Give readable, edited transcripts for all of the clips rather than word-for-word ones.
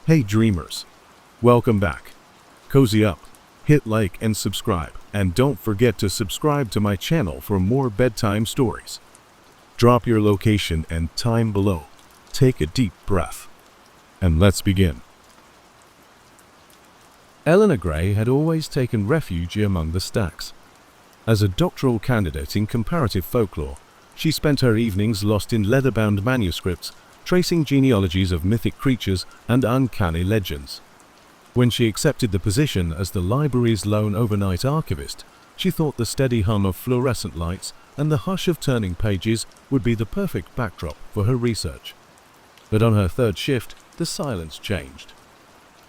Hey dreamers, welcome back. Cozy up, hit like and subscribe, and don't forget to subscribe to my channel for more bedtime stories. Drop your location and time below. Take a deep breath. And let's begin. Eleanor Gray had always taken refuge among the stacks. As a doctoral candidate in comparative folklore, she spent her evenings lost in leather-bound manuscripts, tracing genealogies of mythic creatures and uncanny legends. When she accepted the position as the library's lone overnight archivist, she thought the steady hum of fluorescent lights and the hush of turning pages would be the perfect backdrop for her research. But on her third shift, the silence changed.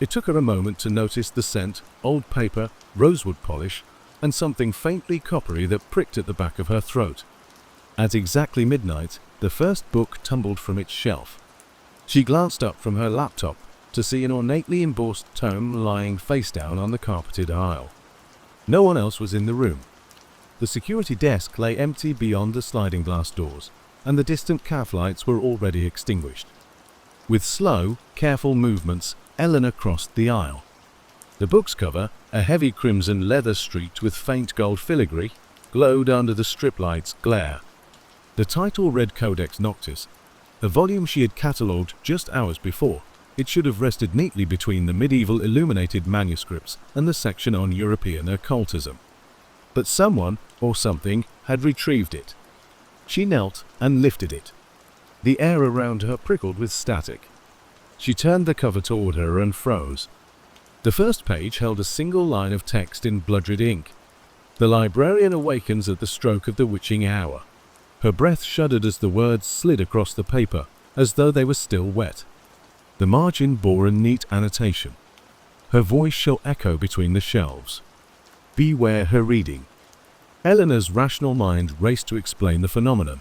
It took her a moment to notice the scent, old paper, rosewood polish, and something faintly coppery that pricked at the back of her throat. At exactly midnight, the first book tumbled from its shelf. She glanced up from her laptop to see an ornately embossed tome lying face down on the carpeted aisle. No one else was in the room. The security desk lay empty beyond the sliding glass doors, and the distant calf lights were already extinguished. With slow, careful movements, Eleanor crossed the aisle. The book's cover, a heavy crimson leather streaked with faint gold filigree, glowed under the strip light's glare. The title read Codex Noctis, a volume she had catalogued just hours before. It should have rested neatly between the medieval illuminated manuscripts and the section on European occultism. But someone, or something, had retrieved it. She knelt and lifted it. The air around her prickled with static. She turned the cover toward her and froze. The first page held a single line of text in blood-red ink. The librarian awakens at the stroke of the witching hour. Her breath shuddered as the words slid across the paper, as though they were still wet. The margin bore a neat annotation. Her voice shall echo between the shelves. Beware her reading. Eleanor's rational mind raced to explain the phenomenon.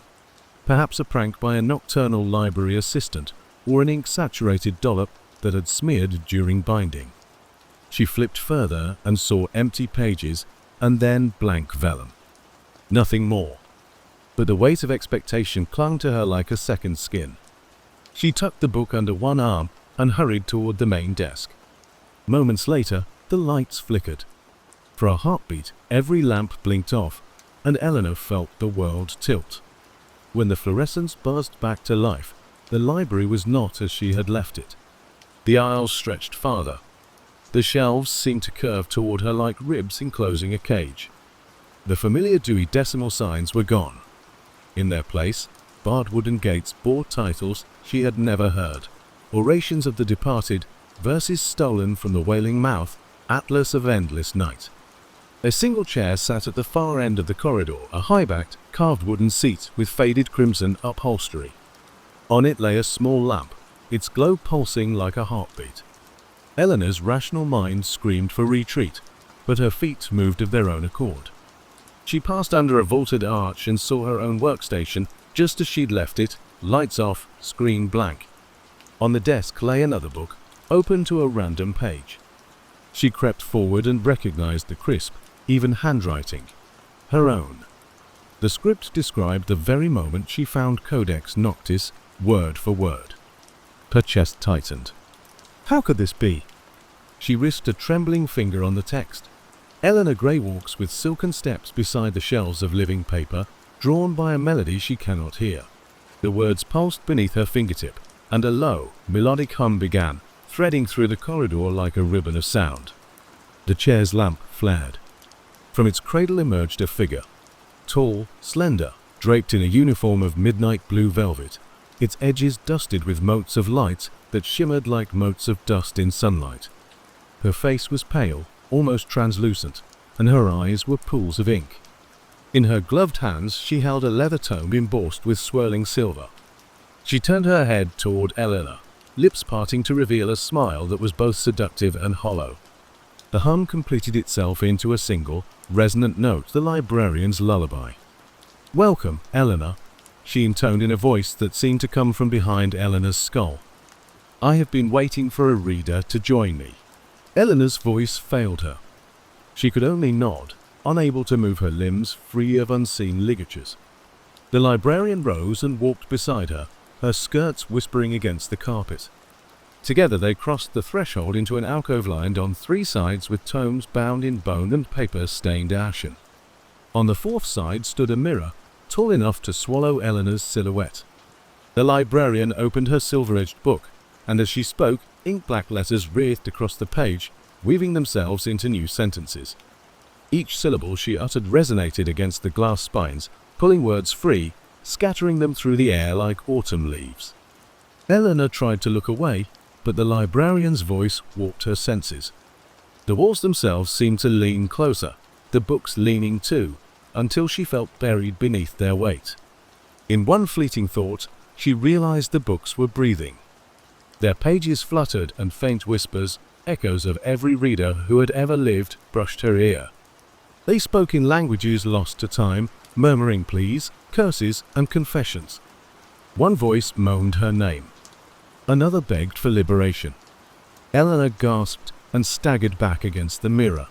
Perhaps a prank by a nocturnal library assistant, or an ink-saturated dollop that had smeared during binding. She flipped further and saw empty pages, and then blank vellum. Nothing more. But the weight of expectation clung to her like a second skin. She tucked the book under one arm and hurried toward the main desk. Moments later, the lights flickered. For a heartbeat, every lamp blinked off, and Eleanor felt the world tilt. When the fluorescence buzzed back to life, the library was not as she had left it. The aisles stretched farther. The shelves seemed to curve toward her like ribs enclosing a cage. The familiar Dewey Decimal signs were gone. In their place, barred wooden gates bore titles she had never heard. Orations of the Departed, Verses Stolen from the Wailing Mouth, Atlas of Endless Night. A single chair sat at the far end of the corridor, a high-backed, carved wooden seat with faded crimson upholstery. On it lay a small lamp, its glow pulsing like a heartbeat. Eleanor's rational mind screamed for retreat, but her feet moved of their own accord. She passed under a vaulted arch and saw her own workstation just as she'd left it, lights off, screen blank. On the desk lay another book, open to a random page. She crept forward and recognized the crisp, even handwriting. Her own. The script described the very moment she found Codex Noctis, word for word. Her chest tightened. How could this be? She risked a trembling finger on the text. Eleanor Gray walks with silken steps beside the shelves of living paper, drawn by a melody she cannot hear. The words pulsed beneath her fingertip, and a low, melodic hum began, threading through the corridor like a ribbon of sound. The chair's lamp flared. From its cradle emerged a figure. Tall, slender, draped in a uniform of midnight blue velvet, its edges dusted with motes of light that shimmered like motes of dust in sunlight. Her face was pale, almost translucent, and her eyes were pools of ink. In her gloved hands she held a leather tome embossed with swirling silver. She turned her head toward Eleanor, lips parting to reveal a smile that was both seductive and hollow. The hum completed itself into a single, resonant note, the librarian's lullaby. "Welcome, Eleanor," she intoned in a voice that seemed to come from behind Eleanor's skull. "I have been waiting for a reader to join me." Eleanor's voice failed her. She could only nod, unable to move her limbs free of unseen ligatures. The librarian rose and walked beside her, her skirts whispering against the carpet. Together they crossed the threshold into an alcove lined on 3 sides with tomes bound in bone and paper stained ashen. On the 4th side stood a mirror, tall enough to swallow Eleanor's silhouette. The librarian opened her silver-edged book, and as she spoke, ink-black letters wreathed across the page, weaving themselves into new sentences. Each syllable she uttered resonated against the glass spines, pulling words free, scattering them through the air like autumn leaves. Eleanor tried to look away, but the librarian's voice warped her senses. The walls themselves seemed to lean closer, the books leaning too, until she felt buried beneath their weight. In one fleeting thought, she realized the books were breathing. Their pages fluttered, and faint whispers, echoes of every reader who had ever lived, brushed her ear. They spoke in languages lost to time, murmuring pleas, curses, and confessions. One voice moaned her name. Another begged for liberation. Eleanor gasped and staggered back against the mirror.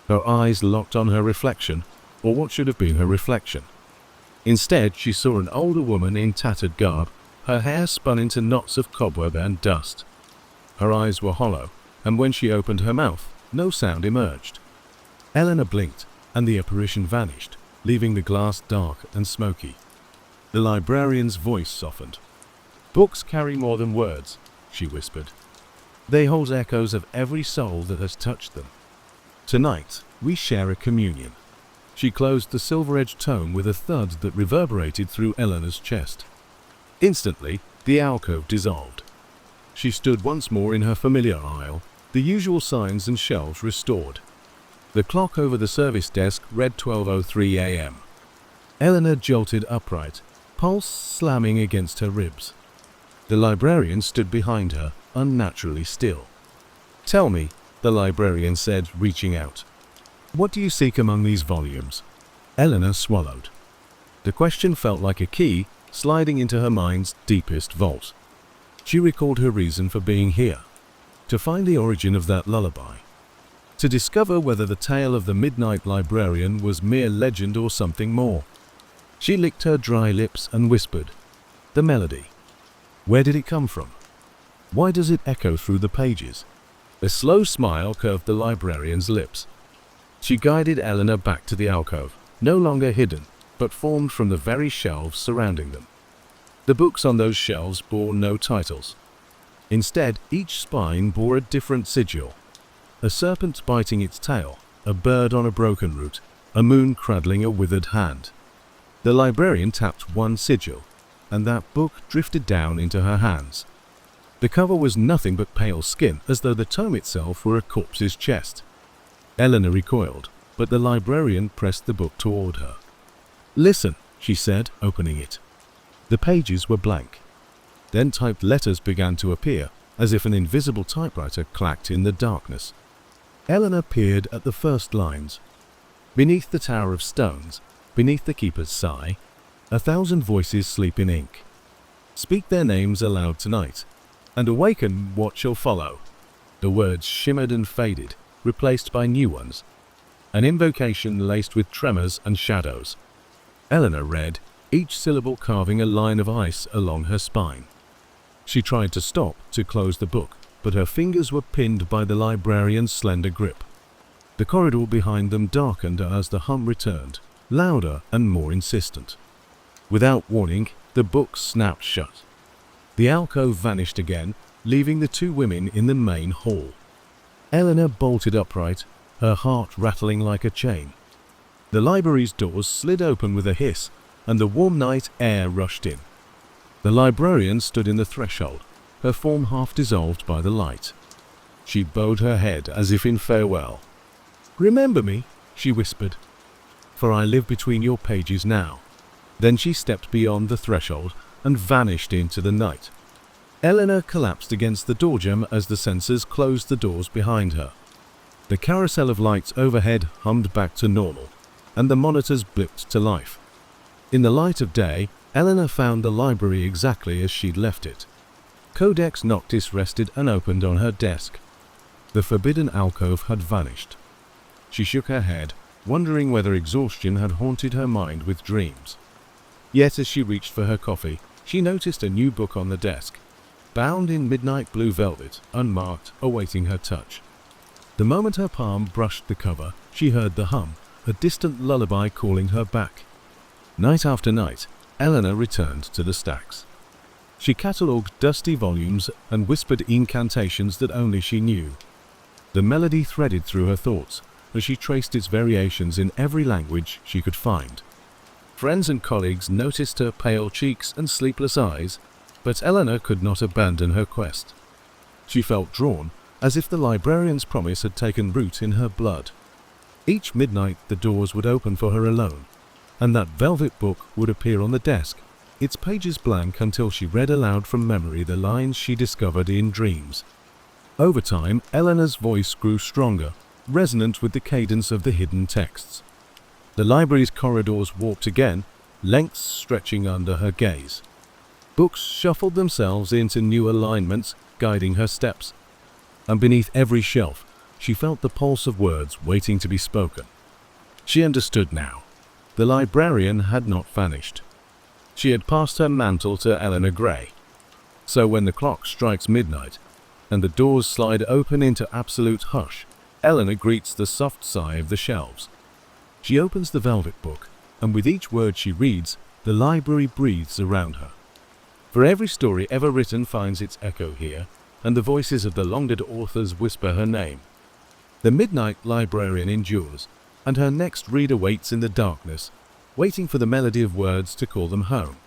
Her eyes locked on her reflection, or what should have been her reflection. Instead, she saw an older woman in tattered garb, her hair spun into knots of cobweb and dust. Her eyes were hollow, and when she opened her mouth, no sound emerged. Eleanor blinked, and the apparition vanished, leaving the glass dark and smoky. The librarian's voice softened. "Books carry more than words," she whispered. "They hold echoes of every soul that has touched them. Tonight, we share a communion." She closed the silver-edged tome with a thud that reverberated through Eleanor's chest. Instantly, the alcove dissolved. She stood once more in her familiar aisle, the usual signs and shelves restored. The clock over the service desk read 12:03 a.m. Eleanor jolted upright, pulse slamming against her ribs. The librarian stood behind her, unnaturally still. "Tell me," the librarian said, reaching out. "What do you seek among these volumes?" Eleanor swallowed. The question felt like a key sliding into her mind's deepest vault. She recalled her reason for being here: to find the origin of that lullaby. To discover whether the tale of the midnight librarian was mere legend or something more. She licked her dry lips and whispered, "The melody. Where did it come from? Why does it echo through the pages?" A slow smile curved the librarian's lips. She guided Eleanor back to the alcove, no longer hidden, but formed from the very shelves surrounding them. The books on those shelves bore no titles. Instead, each spine bore a different sigil. A serpent biting its tail, a bird on a broken root, a moon cradling a withered hand. The librarian tapped one sigil, and that book drifted down into her hands. The cover was nothing but pale skin, as though the tome itself were a corpse's chest. Eleanor recoiled, but the librarian pressed the book toward her. "Listen," she said, opening it. The pages were blank. Then typed letters began to appear, as if an invisible typewriter clacked in the darkness. Eleanor peered at the first lines. "Beneath the tower of stones, beneath the keeper's sigh, 1,000 voices sleep in ink. Speak their names aloud tonight, and awaken what shall follow." The words shimmered and faded, replaced by new ones. An invocation laced with tremors and shadows. Eleanor read, each syllable carving a line of ice along her spine. She tried to stop, to close the book, but her fingers were pinned by the librarian's slender grip. The corridor behind them darkened as the hum returned, louder and more insistent. Without warning, the book snapped shut. The alcove vanished again, leaving the two women in the main hall. Eleanor bolted upright, her heart rattling like a chain. The library's doors slid open with a hiss, and the warm night air rushed in. The librarian stood in the threshold, her form half dissolved by the light. She bowed her head as if in farewell. "Remember me," she whispered, "for I live between your pages now." Then she stepped beyond the threshold and vanished into the night. Eleanor collapsed against the doorjamb as the sensors closed the doors behind her. The carousel of lights overhead hummed back to normal, and the monitors blipped to life. In the light of day, Eleanor found the library exactly as she'd left it. Codex Noctis rested unopened on her desk. The forbidden alcove had vanished. She shook her head, wondering whether exhaustion had haunted her mind with dreams. Yet as she reached for her coffee, she noticed a new book on the desk. bound in midnight blue velvet, unmarked, awaiting her touch. The moment her palm brushed the cover, she heard the hum, a distant lullaby calling her back. Night after night, Eleanor returned to the stacks. She catalogued dusty volumes and whispered incantations that only she knew. The melody threaded through her thoughts as she traced its variations in every language she could find. Friends and colleagues noticed her pale cheeks and sleepless eyes, but Eleanor could not abandon her quest. She felt drawn, as if the librarian's promise had taken root in her blood. Each midnight the doors would open for her alone, and that velvet book would appear on the desk, its pages blank until she read aloud from memory the lines she discovered in dreams. Over time, Eleanor's voice grew stronger, resonant with the cadence of the hidden texts. The library's corridors warped again, lengths stretching under her gaze. Books shuffled themselves into new alignments, guiding her steps. And beneath every shelf, she felt the pulse of words waiting to be spoken. She understood now. The librarian had not vanished. She had passed her mantle to Eleanor Gray. So when the clock strikes midnight, and the doors slide open into absolute hush, Eleanor greets the soft sigh of the shelves. She opens the velvet book, and with each word she reads, the library breathes around her. For every story ever written finds its echo here, and the voices of the long-dead authors whisper her name. The midnight librarian endures, and her next reader waits in the darkness, waiting for the melody of words to call them home.